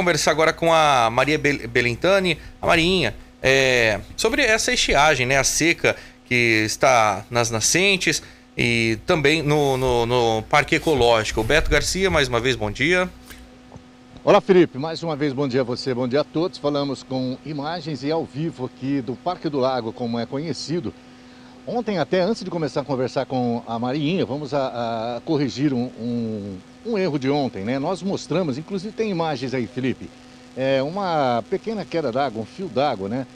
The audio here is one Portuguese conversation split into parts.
conversar agora com a Maria Belintani. A Marinha, sobre essa estiagem, né? A seca que está nas nascentes e também no Parque Ecológico. O Beto Garcia, mais uma vez, bom dia. Olá, Felipe, mais uma vez bom dia a você, bom dia a todos. Falamos com imagens e ao vivo aqui do Parque do Lago, como é conhecido. Ontem, até antes de começar a conversar com a Marinha, vamos a corrigir um erro de ontem, né? Nós mostramos, inclusive tem imagens aí, Felipe, uma pequena queda d'água, um fio d'água, né?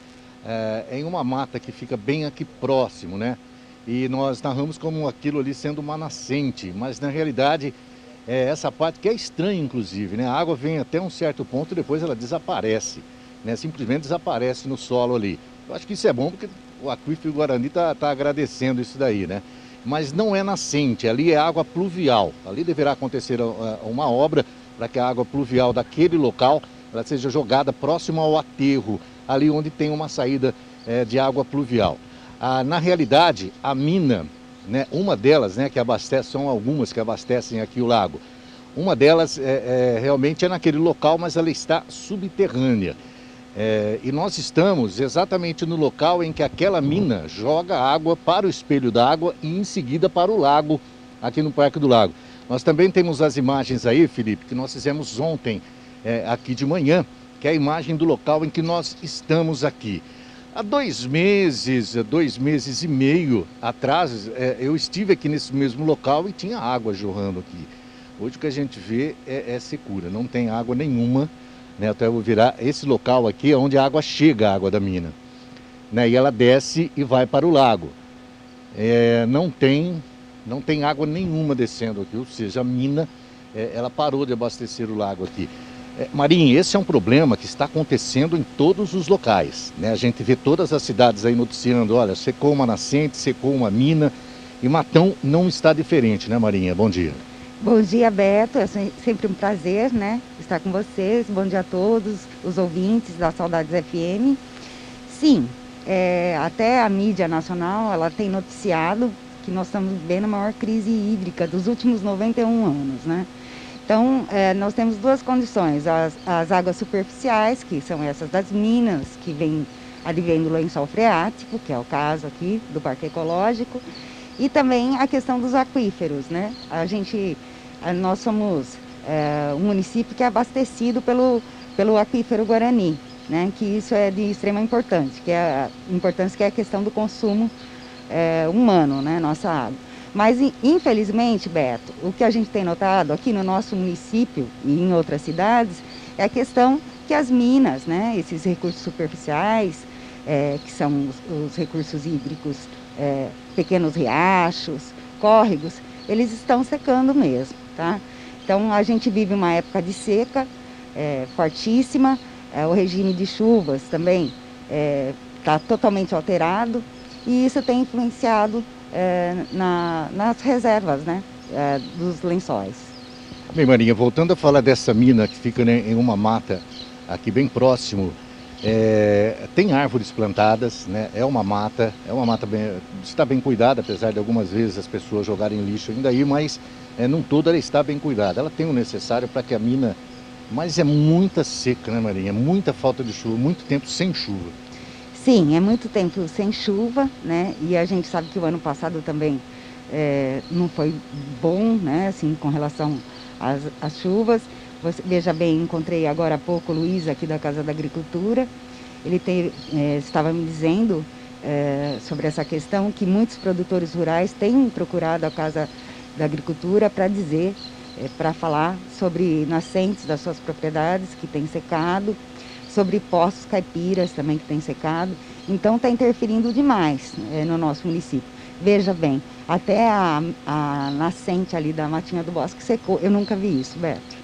Em uma mata que fica bem aqui próximo, né? E nós narramos como aquilo ali sendo uma nascente, mas na realidade essa parte que é estranha, inclusive, né? A água vem até um certo ponto e depois ela desaparece, né? Simplesmente desaparece no solo ali. Eu acho que isso é bom porque o Aquífero Guarani tá agradecendo isso daí, né? Mas não é nascente, ali é água pluvial. Ali deverá acontecer uma obra para que a água pluvial daquele local ela seja jogada próximo ao aterro, ali onde tem uma saída de água pluvial. Na realidade, a mina, né, uma delas, né, que abastece, são algumas que abastecem aqui o lago. Uma delas realmente é naquele local, mas ela está subterrânea. E nós estamos exatamente no local em que aquela mina joga água para o espelho d'água e em seguida para o lago, aqui no Parque do Lago. Nós também temos as imagens aí, Felipe, que nós fizemos ontem, aqui de manhã, que é a imagem do local em que nós estamos aqui. Há 2 meses e meio atrás, eu estive aqui nesse mesmo local e tinha água jorrando aqui. Hoje o que a gente vê é secura, não tem água nenhuma, né? Até eu vou virar esse local aqui, onde a água chega, a água da mina, né? E ela desce e vai para o lago. Não tem água nenhuma descendo aqui, ou seja, a mina, ela parou de abastecer o lago aqui. Marinho, esse é um problema que está acontecendo em todos os locais, né? A gente vê todas as cidades aí noticiando, olha, secou uma nascente, secou uma mina, e Matão não está diferente, né, Marinha? Bom dia. Bom dia, Beto, é sempre um prazer, né, estar com vocês. Bom dia a todos os ouvintes da Saudades FM. Sim, até a mídia nacional, ela tem noticiado que nós estamos vivendo a maior crise hídrica dos últimos 91 anos, né? Então, nós temos 2 condições, as águas superficiais, que são essas das minas, que advêm do lençol freático, que é o caso aqui do Parque Ecológico, e também a questão dos aquíferos, né? Nós somos um município que é abastecido pelo Aquífero Guarani, né? Que isso é de extrema importância, que é a questão do consumo humano, né? Nossa água. Mas, infelizmente, Beto, o que a gente tem notado aqui no nosso município e em outras cidades é a questão que as minas, né? Esses recursos superficiais, que são os recursos hídricos, pequenos riachos, córregos, eles estão secando mesmo, tá? Então, a gente vive uma época de seca fortíssima, o regime de chuvas também está totalmente alterado e isso tem influenciado nas reservas, né, dos lençóis. Bem, Marinha, voltando a falar dessa mina que fica, né, em uma mata aqui bem próximo, tem árvores plantadas, né? É uma mata está bem cuidada, apesar de algumas vezes as pessoas jogarem lixo ainda aí, mas num todo ela está bem cuidada. Ela tem o necessário para que a mina, mas é muita seca, né, Marinha? Muita falta de chuva, muito tempo sem chuva. Sim, é muito tempo sem chuva, né? E a gente sabe que o ano passado também não foi bom, né? Assim, com relação às chuvas. Veja bem, encontrei agora há pouco o Luiz aqui da Casa da Agricultura. Ele estava me dizendo sobre essa questão que muitos produtores rurais têm procurado a Casa da Agricultura para falar sobre nascentes das suas propriedades que têm secado, sobre poços caipiras também que têm secado. Então está interferindo demais no nosso município. Veja bem, até a nascente ali da Matinha do Bosque secou. Eu nunca vi isso, Beto.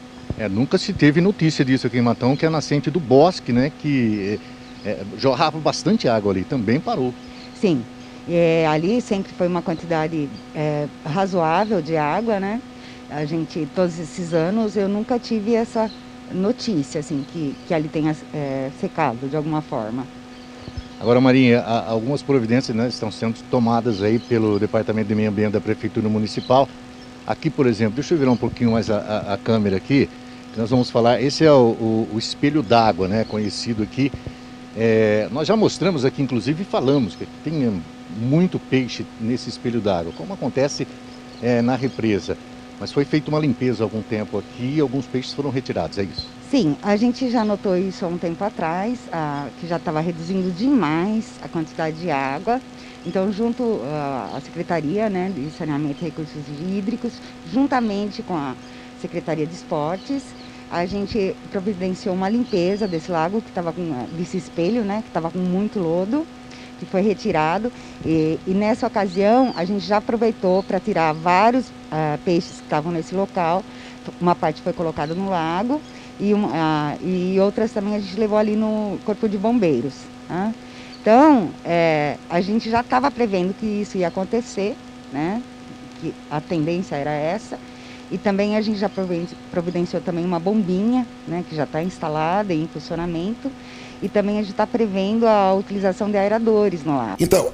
Nunca se teve notícia disso aqui em Matão, que a nascente do Bosque, né, que jorrava bastante água ali, também parou. Sim, ali sempre foi uma quantidade razoável de água, né? Todos esses anos, eu nunca tive essa notícia, assim, que ali tenha secado de alguma forma. Agora, Marinha, algumas providências, né, estão sendo tomadas aí pelo Departamento de Meio Ambiente da Prefeitura Municipal. Aqui, por exemplo, deixa eu virar um pouquinho mais a câmera aqui. Nós vamos falar, esse é o espelho d'água, né, conhecido aqui. Nós já mostramos aqui, inclusive, e falamos que tem muito peixe nesse espelho d'água, como acontece na represa. Mas foi feita uma limpeza há algum tempo aqui e alguns peixes foram retirados, é isso? Sim, a gente já notou isso há um tempo atrás, que já estava reduzindo demais a quantidade de água. Então, junto à Secretaria, né, de Saneamento e Recursos Hídricos, juntamente com a Secretaria de Esportes, a gente providenciou uma limpeza desse lago, que estava desse espelho, né, que estava com muito lodo, que foi retirado. E nessa ocasião, a gente já aproveitou para tirar vários peixes que estavam nesse local. Uma parte foi colocada no lago e outras também a gente levou ali no Corpo de Bombeiros. Tá? Então, a gente já estava prevendo que isso ia acontecer, né? Que a tendência era essa. E também a gente já providenciou também uma bombinha, né? Que já está instalada e em funcionamento. E também a gente está prevendo a utilização de aeradores no lago. Então,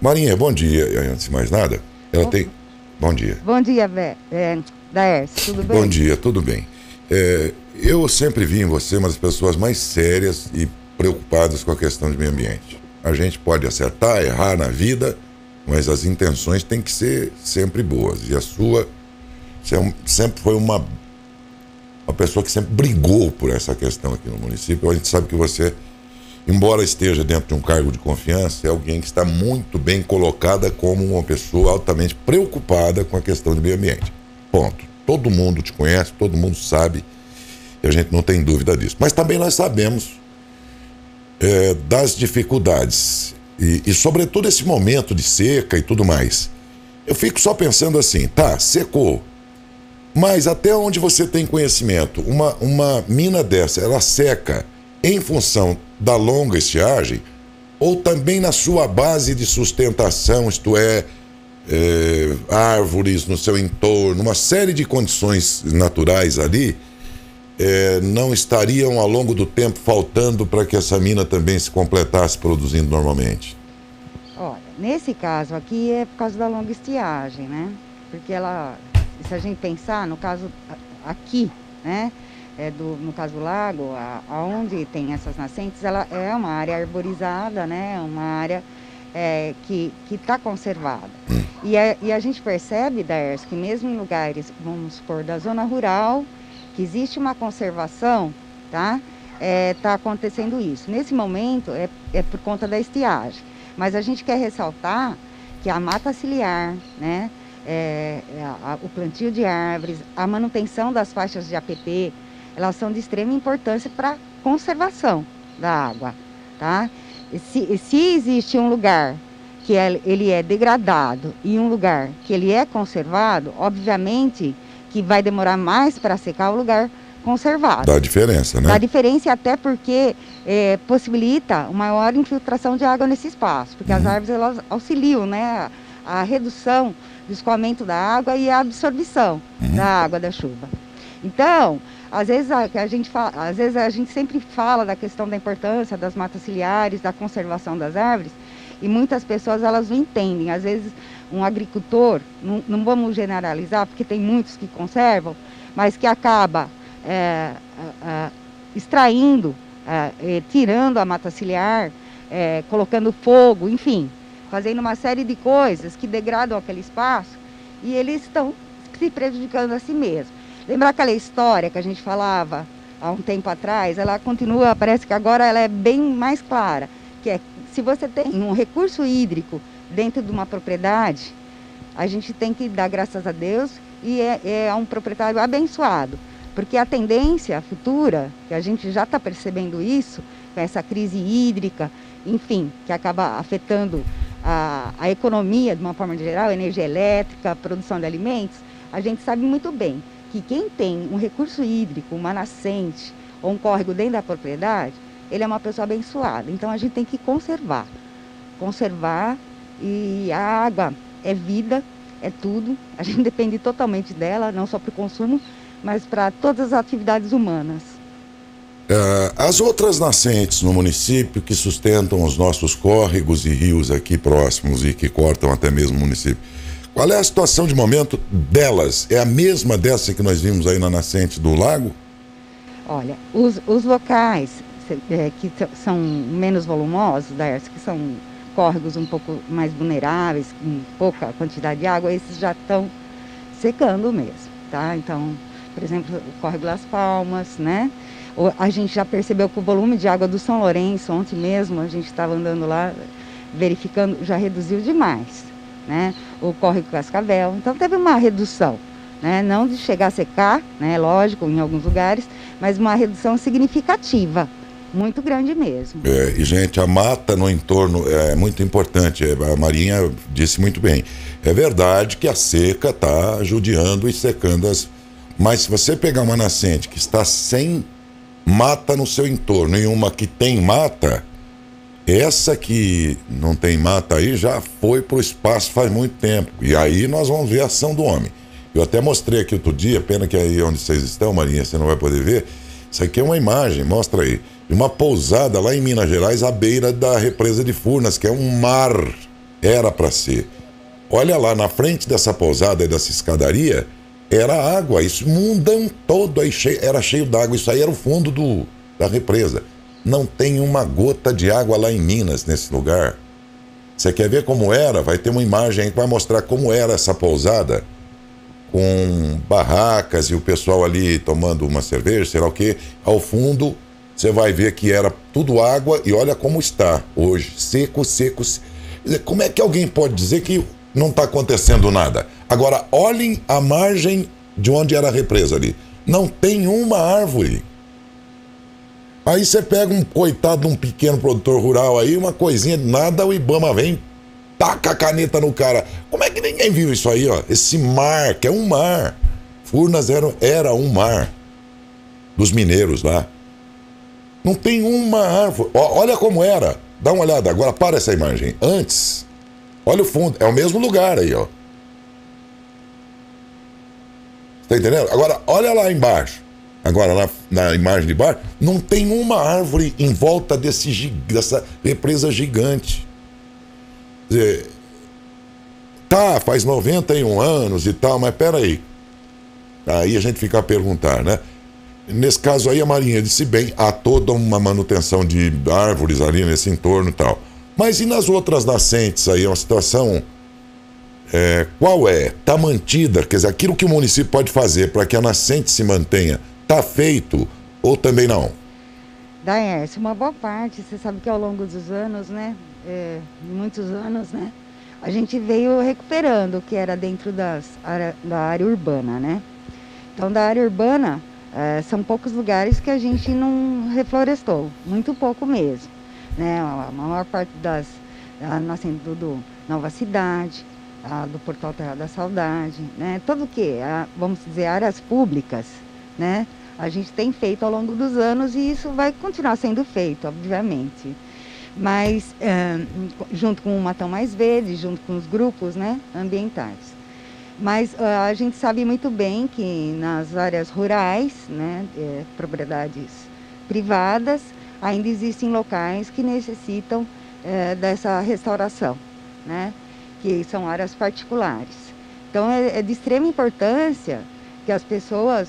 Marinha, bom dia. Antes de mais nada, ela tem... Bom dia. Bom dia, Daércio, tudo bem? Bom dia, tudo bem. Eu sempre vi em você uma das pessoas mais sérias e preocupadas com a questão de meio ambiente. A gente pode acertar, errar na vida, mas as intenções têm que ser sempre boas. E a sua sempre foi uma pessoa que sempre brigou por essa questão aqui no município. A gente sabe que você, embora esteja dentro de um cargo de confiança, é alguém que está muito bem colocada como uma pessoa altamente preocupada com a questão do meio ambiente. Ponto. Todo mundo te conhece, todo mundo sabe, e a gente não tem dúvida disso. Mas também nós sabemos das dificuldades e sobretudo esse momento de seca e tudo mais. Eu fico só pensando assim, tá, secou, mas até onde você tem conhecimento, uma mina dessa, ela seca em função da longa estiagem ou também na sua base de sustentação, isto é, árvores no seu entorno, uma série de condições naturais ali, não estariam ao longo do tempo faltando para que essa mina também se completasse produzindo normalmente? Olha, nesse caso aqui é por causa da longa estiagem, né? Porque se a gente pensar, no caso aqui, né? No caso do lago, aonde tem essas nascentes, ela é uma área arborizada, né? Uma área que está conservada. E a gente percebe, Daércio, que mesmo em lugares, vamos supor, da zona rural, que existe uma conservação, tá? Tá acontecendo isso. Nesse momento é por conta da estiagem. Mas a gente quer ressaltar que a mata ciliar, né? O plantio de árvores, a manutenção das faixas de APP, elas são de extrema importância para a conservação da água, tá? Se existe um lugar que ele é degradado e um lugar que ele é conservado, obviamente que vai demorar mais para secar o lugar conservado. Dá diferença, né? Dá diferença até porque possibilita uma maior infiltração de água nesse espaço, porque as árvores elas auxiliam, né, a redução do escoamento da água e a absorção da água da chuva. Então, às vezes a gente sempre fala da questão da importância das matas ciliares, da conservação das árvores, e muitas pessoas elas não entendem. Às vezes um agricultor, não vamos generalizar, porque tem muitos que conservam, mas que acaba extraindo, tirando a mata ciliar, colocando fogo, enfim, fazendo uma série de coisas que degradam aquele espaço e eles estão se prejudicando a si mesmos. Lembra aquela história que a gente falava há um tempo atrás? Ela continua, parece que agora ela é bem mais clara, que é se você tem um recurso hídrico dentro de uma propriedade, a gente tem que dar graças a Deus e é um proprietário abençoado, porque a tendência futura, que a gente já está percebendo isso, com essa crise hídrica, enfim, que acaba afetando a economia de uma forma geral, energia elétrica, produção de alimentos, a gente sabe muito bem que quem tem um recurso hídrico, uma nascente ou um córrego dentro da propriedade, ele é uma pessoa abençoada. Então a gente tem que conservar, e a água é vida, é tudo, a gente depende totalmente dela, não só para o consumo, mas para todas as atividades humanas. As outras nascentes no município que sustentam os nossos córregos e rios aqui próximos e que cortam até mesmo o município, qual é a situação de momento delas? É a mesma dessa que nós vimos aí na nascente do lago? Olha, os locais que são menos volumosos, que são córregos um pouco mais vulneráveis, com pouca quantidade de água, esses já estão secando mesmo, tá? Então, por exemplo, o córrego Las Palmas, né? A gente já percebeu que o volume de água do São Lourenço, ontem mesmo, a gente estava andando lá, verificando, já reduziu demais, né? O córrego Cascavel, então teve uma redução, né? Não de chegar a secar, né? Lógico, em alguns lugares, mas uma redução significativa, muito grande mesmo. E, gente, a mata no entorno é muito importante, a Marinha disse muito bem. É verdade que a seca está judiando e secando mas se você pegar uma nascente que está sem mata no seu entorno e uma que tem mata, essa que não tem mata aí já foi pro espaço faz muito tempo. E aí nós vamos ver a ação do homem. Eu até mostrei aqui outro dia, pena que aí onde vocês estão, Marinha, você não vai poder ver. Isso aqui é uma imagem, mostra aí, de uma pousada lá em Minas Gerais, à beira da represa de Furnas, que é um mar, era para ser. Olha lá, na frente dessa pousada e dessa escadaria, era água, isso mundão todo aí era cheio d'água, isso aí era o fundo da represa. Não tem uma gota de água lá em Minas, nesse lugar. Você quer ver como era? Vai ter uma imagem aí que vai mostrar como era essa pousada, com barracas e o pessoal ali tomando uma cerveja, sei lá o que. Ao fundo, você vai ver que era tudo água e olha como está hoje, seco. Como é que alguém pode dizer que não está acontecendo nada? Agora, olhem a margem de onde era a represa ali. Não tem uma árvore. Aí você pega um coitado de um pequeno produtor rural aí, uma coisinha de nada, o Ibama vem, taca a caneta no cara. Como é que ninguém viu isso aí, ó? Esse mar, que é um mar. Furnas era um mar dos mineiros lá. Não tem uma árvore. Olha como era. Dá uma olhada. Agora para essa imagem. Antes, olha o fundo. É o mesmo lugar aí, ó. Tá entendendo? Agora, olha lá embaixo. Agora, na imagem de baixo, não tem uma árvore em volta dessa represa gigante. Quer dizer, tá, faz 91 anos e tal, mas peraí. Aí a gente fica a perguntar, né? Nesse caso aí, a Marinha disse bem, há toda uma manutenção de árvores ali nesse entorno e tal. Mas e nas outras nascentes aí, é uma situação... qual é? Está mantida? Quer dizer, aquilo que o município pode fazer para que a nascente se mantenha, está feito ou também não? Daércio, uma boa parte, você sabe que ao longo dos anos, né, muitos anos, né, a gente veio recuperando o que era dentro da área urbana, né. Então, da área urbana, são poucos lugares que a gente não reflorestou, muito pouco mesmo, né, a maior parte nascendo do Nova Cidade, do Portal Terra da Saudade, né, tudo que, vamos dizer, áreas públicas, né, a gente tem feito ao longo dos anos e isso vai continuar sendo feito, obviamente. Mas, junto com o Matão Mais Verde, junto com os grupos, né, ambientais. Mas a gente sabe muito bem que nas áreas rurais, né, propriedades privadas, ainda existem locais que necessitam dessa restauração, né, que são áreas particulares. Então, é de extrema importância que as pessoas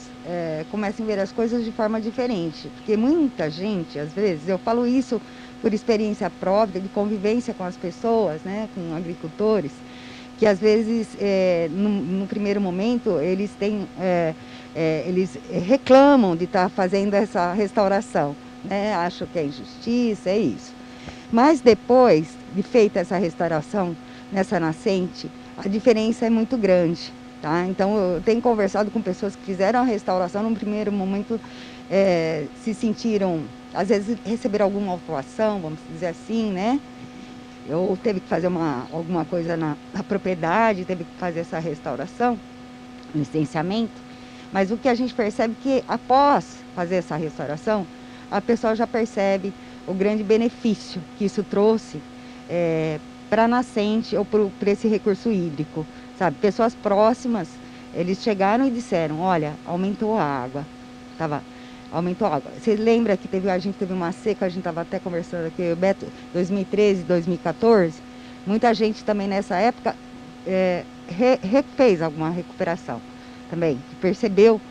comecem a ver as coisas de forma diferente. Porque muita gente, às vezes, eu falo isso por experiência própria, de convivência com as pessoas, né, com agricultores, que às vezes, no primeiro momento, eles reclamam de estar fazendo essa restauração, né, acham que é injustiça, é isso. Mas depois de feita essa restauração nessa nascente, a diferença é muito grande. Tá? Então, eu tenho conversado com pessoas que fizeram a restauração, no primeiro momento se sentiram, às vezes receberam alguma autuação, vamos dizer assim, né? Ou teve que fazer alguma coisa na propriedade, teve que fazer essa restauração, licenciamento. Mas o que a gente percebe é que após fazer essa restauração, a pessoa já percebe o grande benefício que isso trouxe para a nascente ou para esse recurso hídrico. Sabe, pessoas próximas, eles chegaram e disseram, olha, aumentou a água, aumentou a água. Você lembra que a gente teve uma seca, a gente estava até conversando aqui, o Beto, 2013, 2014, muita gente também nessa época fez alguma recuperação também, que percebeu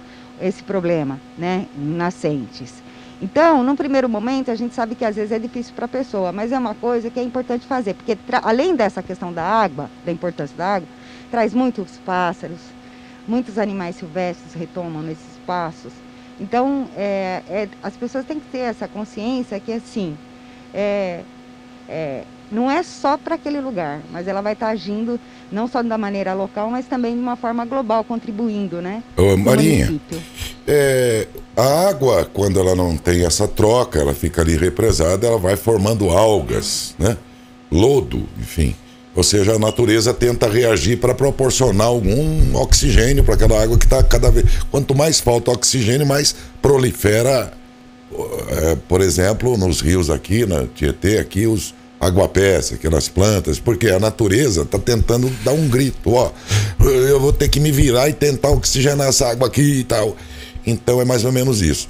esse problema, né, em nascentes. Então, no primeiro momento, a gente sabe que às vezes é difícil para a pessoa, mas é uma coisa que é importante fazer, porque além dessa questão da água, da importância da água, traz muitos pássaros, muitos animais silvestres retomam nesses espaços. Então, as pessoas têm que ter essa consciência que, assim, não é só para aquele lugar, mas ela vai estar agindo não só da maneira local, mas também de uma forma global, contribuindo, né? Ô, Marinha, a água, quando ela não tem essa troca, ela fica ali represada, ela vai formando algas, né? Lodo, enfim. Ou seja, a natureza tenta reagir para proporcionar algum oxigênio para aquela água que está cada vez... Quanto mais falta oxigênio, mais prolifera, por exemplo, nos rios aqui, na Tietê, aqui os aguapés, aquelas plantas, porque a natureza está tentando dar um grito, ó, eu vou ter que me virar e tentar oxigenar essa água aqui e tal. Então é mais ou menos isso.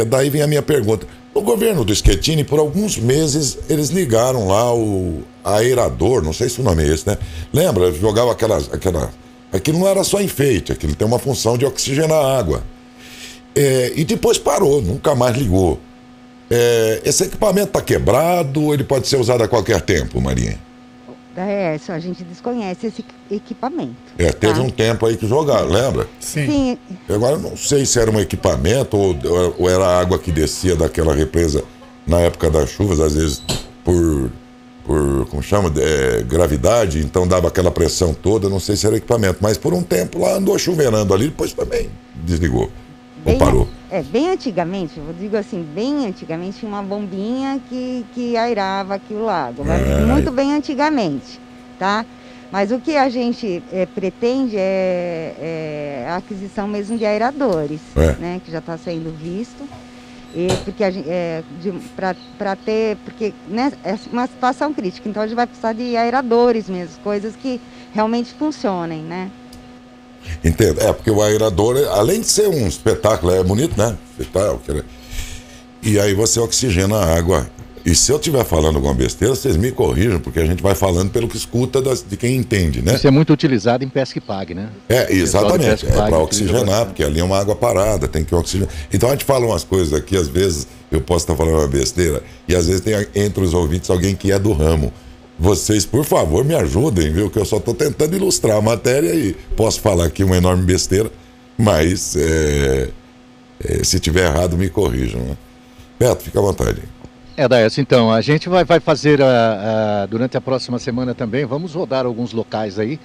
Daí vem a minha pergunta. O governo do Schettini, por alguns meses, eles ligaram lá o aerador, não sei se o nome é esse, né? Lembra? Jogava aquilo não era só enfeite, aquilo tem uma função de oxigenar a água. E depois parou, nunca mais ligou. Esse equipamento está quebrado ou ele pode ser usado a qualquer tempo, Marinha? A gente desconhece esse equipamento. Teve um tempo aí que jogaram, lembra? Sim. Agora eu não sei se era um equipamento ou era a água que descia daquela represa na época das chuvas, às vezes por como chama, gravidade, então dava aquela pressão toda, não sei se era equipamento, mas por um tempo lá andou chuveirando ali, depois também desligou. Ou parou? Bem antigamente, eu digo assim, bem antigamente tinha uma bombinha que airava aqui o lago, muito bem antigamente, tá? Mas o que a gente pretende é a aquisição mesmo de aeradores, né? Que já está sendo visto, porque para ter, porque né, é uma situação crítica, então a gente vai precisar de aeradores mesmo, coisas que realmente funcionem, né? Entendo. Porque o aerador, além de ser um espetáculo, é bonito, né? E aí você oxigena a água. E se eu estiver falando alguma besteira, vocês me corrijam, porque a gente vai falando pelo que escuta de quem entende, né? Isso é muito utilizado em pesca e pague, né? Exatamente. Para oxigenar, porque ali é uma água parada, tem que oxigenar. Então a gente fala umas coisas aqui, às vezes eu posso estar falando uma besteira, e às vezes tem entre os ouvintes alguém que é do ramo. Vocês, por favor, me ajudem, viu? Que eu só estou tentando ilustrar a matéria e posso falar aqui uma enorme besteira, mas se tiver errado, me corrijam, né? Beto, fica à vontade. Daércio, então, a gente vai fazer durante a próxima semana também, vamos rodar alguns locais aí,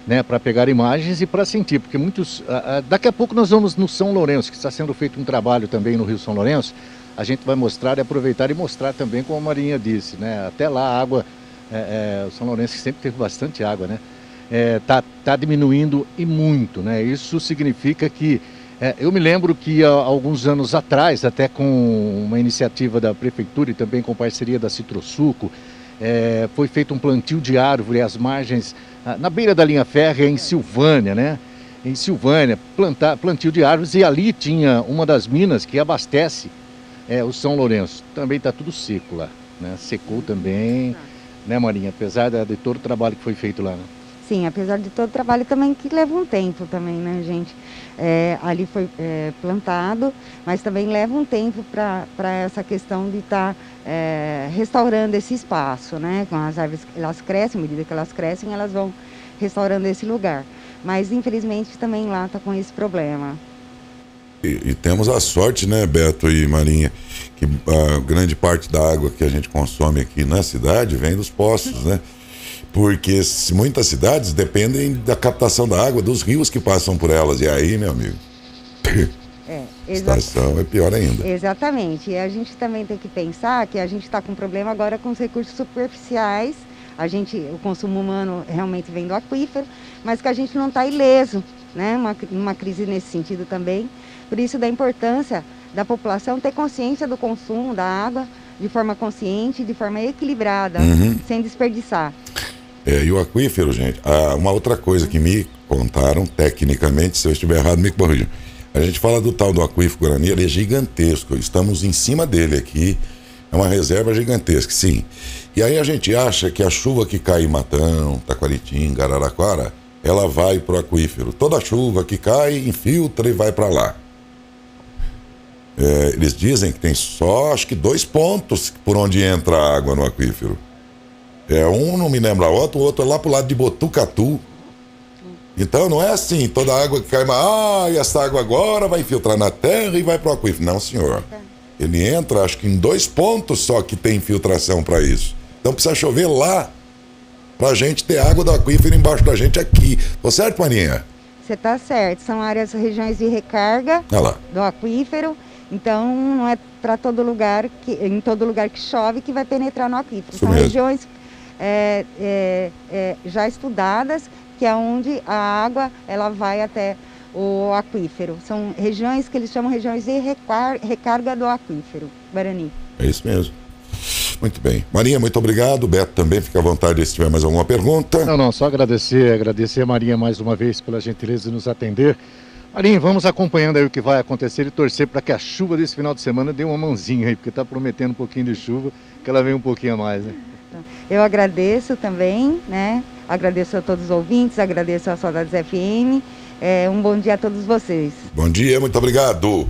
né, para pegar imagens e para sentir, porque muitos... daqui a pouco nós vamos no São Lourenço, que está sendo feito um trabalho também no Rio São Lourenço, a gente vai mostrar e aproveitar e mostrar também, como a Marinha disse, né, até lá a água... o São Lourenço sempre teve bastante água, né? Tá diminuindo e muito, né? Isso significa que... eu me lembro que há alguns anos atrás, até com uma iniciativa da Prefeitura e também com parceria da Citrosuco, foi feito um plantio de árvore às margens, na beira da linha férrea, em Silvânia, né? Em Silvânia, plantio de árvores, e ali tinha uma das minas que abastece o São Lourenço. Também está tudo seco lá, né? Secou também... Né, Marinha? Apesar de todo o trabalho que foi feito lá, né? Sim, apesar de todo o trabalho também que leva um tempo também, né, gente? Ali foi plantado, mas também leva um tempo para essa questão de estar restaurando esse espaço, né? Com as árvores, elas crescem, à medida que elas crescem, elas vão restaurando esse lugar. Mas, infelizmente, também lá está com esse problema. E temos a sorte, né, Beto e Marinha, que a grande parte da água que a gente consome aqui na cidade vem dos poços, né? Porque muitas cidades dependem da captação da água dos rios que passam por elas. E aí, meu amigo, a situação é pior ainda. Exatamente. E a gente também tem que pensar que a gente está com problema agora com os recursos superficiais. O consumo humano realmente vem do aquífero, mas que a gente não está ileso, né? Uma crise nesse sentido também. Por isso da importância da população ter consciência do consumo da água de forma consciente, de forma equilibrada, sem desperdiçar. E o aquífero, gente, uma outra coisa que me contaram, tecnicamente, se eu estiver errado, me corrijam. A gente fala do tal do aquífero Guarani, ele é gigantesco, estamos em cima dele aqui, é uma reserva gigantesca, sim. E aí a gente acha que a chuva que cai em Matão, Taquaritinga, Araraquara, ela vai para o aquífero. Toda chuva que cai, infiltra e vai para lá. Eles dizem que tem só, acho que 2 pontos por onde entra a água no aquífero. Um não me lembra o outro é lá pro lado de Botucatu. Então não é assim, toda a água que cai, e essa água agora vai infiltrar na terra e vai pro aquífero. Não, senhor. Ele entra, acho que em 2 pontos só que tem infiltração para isso. Então precisa chover lá, pra gente ter água do aquífero embaixo da gente aqui. Tô certo, Marinha? Você tá certo, são regiões de recarga do aquífero. Então, não é para todo lugar, em todo lugar que chove que vai penetrar no aquífero. São regiões já estudadas, que é onde a água ela vai até o aquífero. São regiões que eles chamam regiões de recarga do aquífero, Guarani. É isso mesmo. Muito bem. Marinha, muito obrigado. Beto também, fica à vontade se tiver mais alguma pergunta. Não, só agradecer a Marinha mais uma vez pela gentileza de nos atender. Marinha, vamos acompanhando aí o que vai acontecer e torcer para que a chuva desse final de semana dê uma mãozinha aí, porque está prometendo um pouquinho de chuva, que ela venha um pouquinho a mais, né? Eu agradeço também, né? Agradeço a todos os ouvintes, agradeço a Saudades FM. Um bom dia a todos vocês. Bom dia, muito obrigado.